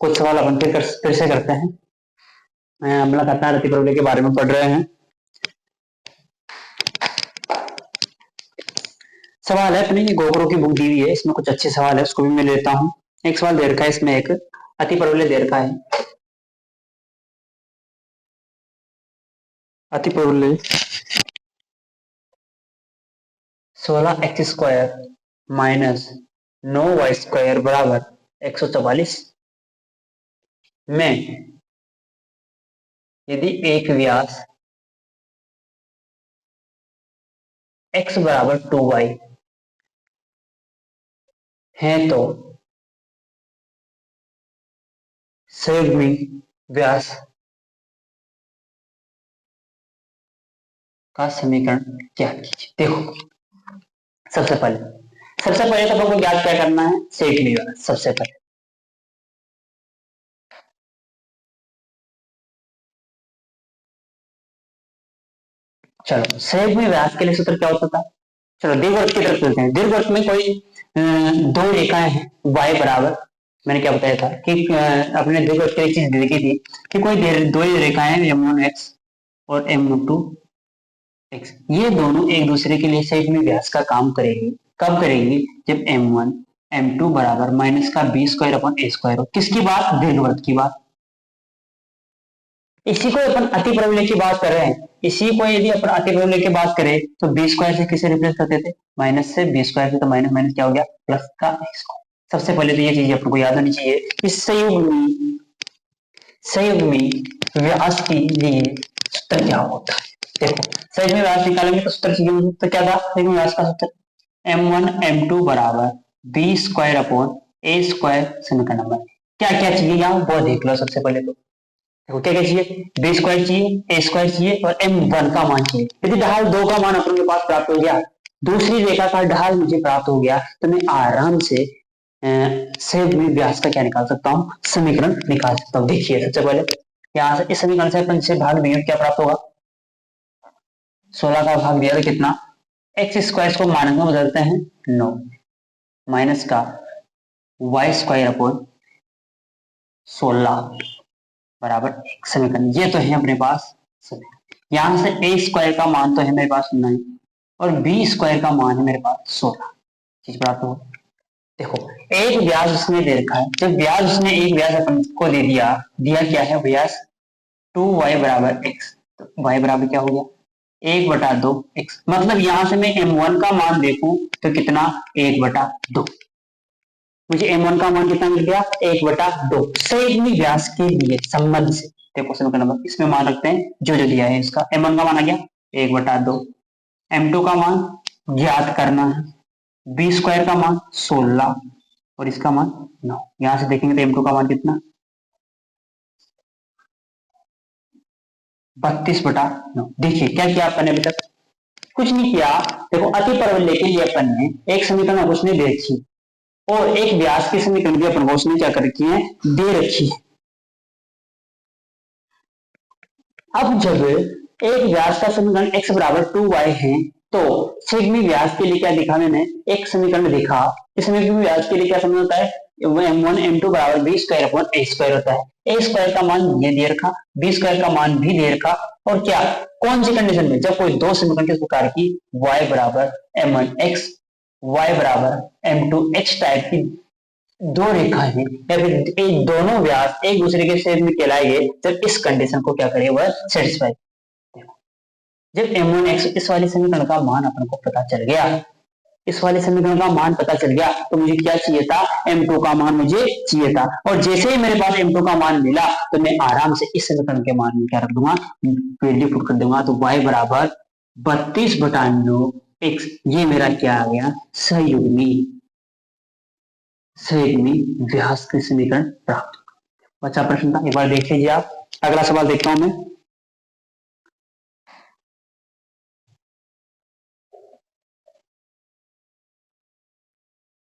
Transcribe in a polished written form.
कुछ सवाल अपन फिर से करते हैं। हम लगातार अतिप्रबल के बारे में पढ़ रहे हैं। सवाल है अपनी गोखरों की बुक दी हुई है, इसमें कुछ अच्छे सवाल है, उसको भी मैं लेता हूँ। एक सवाल दे रखा है, इसमें एक अतिप्रबल दे रखा है। अतिप्रबल 16x² माइनस 9y² बराबर 144 में यदि एक व्यास x बराबर 2y है तो संयुग्मी व्यास का समीकरण क्या कीजिए। देखो सबसे पहले तो हमको ज्ञात क्या करना है, संयुग्मी व्यास। सबसे पहले चलो संयुग्मी व्यास के लिए सूत्र क्या होता था। चलो दीर्घवृत्त की तरफ चलते हैं। दीर्घवृत्त में कोई दो रेखाएं हैं, y बराबर, मैंने क्या बताया था कि अपने दीर्घवृत्त के लिए चीज देखी थी कि कोई दो रेखाएं m1x और m2x, ये दोनों एक दूसरे के लिए संयुग्मी व्यास का काम करेगी। कब करेगी, जब m1 m2 बराबर माइनस का b² हो। किसकी बात, दीर्घवृत्त की बात। इसी को अपन अतिप्रबल की बात कर रहे हैं। इसी को यदि अपन अतिप्रबल की बात करें तो b² से किसे रिप्लेस करते थे, माइनस से। b² से तो माइनस माइनस क्या हो गया, प्लस का x²। सबसे पहले तो ये चीज आपको याद होनी चाहिए कि संयुग्मी व्यास के लिए सूत्र क्या होता है। देखो संयुग्मी व्यास निकालेंगे तो सूत्र चाहिए, तो क्या था संयुग्मी व्यास का सूत्र, m1 m2 बराबर b²/a² समीकरण नंबर। क्या क्या चाहिए यहाँ वो देख लो। सबसे पहले तो देखो क्या क्या चाहिए, b² चाहिए, a² चाहिए और m1 का मान चाहिए। यदि ढाल 2 का मान अपने पास प्राप्त हो गया, दूसरी रेखा का ढाल मुझे प्राप्त हो गया, तो मैं आराम से संयुग्मी व्यास का क्या निकाल सकता हूँ, समीकरण निकाल सकता हूँ। देखिए सबसे पहले यहाँ से इस समीकरण से अपन से भाग देंगे, क्या प्राप्त होगा, 16 का भाग दिया तो कितना, x² को माइनस में बदलते हैं 9 माइनस का y² बराबर 1 समीकरण। ये तो है अपने पास समीकरण। यहां से a² का मान तो है मेरे पास 9 और b² का मान है मेरे पास 16। चीज प्राप्त हो। देखो एक व्यास उसने दे रखा है, जब व्यास उसने एक व्यास अपन को दे दिया क्या है व्यास 2y बराबर x, तो y बराबर क्या हो गया 1/2x। मतलब यहां से मैं m1 का मान देखूं तो कितना 1/2। मुझे m1 का मान कितना मिल गया 1/2। संयुग्मी व्यास के लिए संबंध से देखो समीकरण नंबर, इसमें मान रखते हैं जो दिया है इसका। m1 का मान आ गया 1/2, m2 का मान ज्ञात करना है, b² का मान 16 और इसका मान 9। यहां से देखेंगे तो m2 का मान कितना 32/9। देखिए क्या किया अपन ने अभी तक, कुछ नहीं किया। देखो अतिप्रबल के लिए अपन ने एक समीकरण उसने दे रखी और एक व्यास की समीकरण भी अपन को उसने क्या कर रखी है, दे रखी है। अब जब एक व्यास का समीकरण x बराबर 2y है तो संयुग्मी व्यास के लिए क्या दिखा, मैंने एक समीकरण दिखा। इस संयुग्मी व्यास के लिए क्या समझ होता है, m1 m2 बराबर b²/a² होता है। a² का मान ये दे रखा, b² का मान भी दे रखा, और क्या कौन सी कंडीशन में, जब कोई दो समीकरण किस प्रकार की, y बराबर m1x y बराबर m2h टाइप की दो रेखाएं हैं या फिर एक दोनों व्यास एक दूसरे के शेप में कहलाएंगे, जब इस कंडीशन को क्या करे वह सेटिस्फाई। जब m1x इस वाले समीकरण का मान अपन को पता चल गया, इस वाले समीकरण का मान पता चल गया, तो मुझे क्या चाहिए था, m2 का मान मुझे चाहिए था। और जैसे ही मेरे पास m2 का मान मिला तो मैं आराम से इस समीकरण के मान में क्या रख दूंगा, वैल्यू पुट कर दूंगा। तो y बराबर 32/9x, ये मेरा क्या आ गया, संयुग्मी व्यास के समीकरण प्राप्त। अच्छा प्रश्न था, एक बार देख लीजिए आप। अगला सवाल देखता हूं मैं।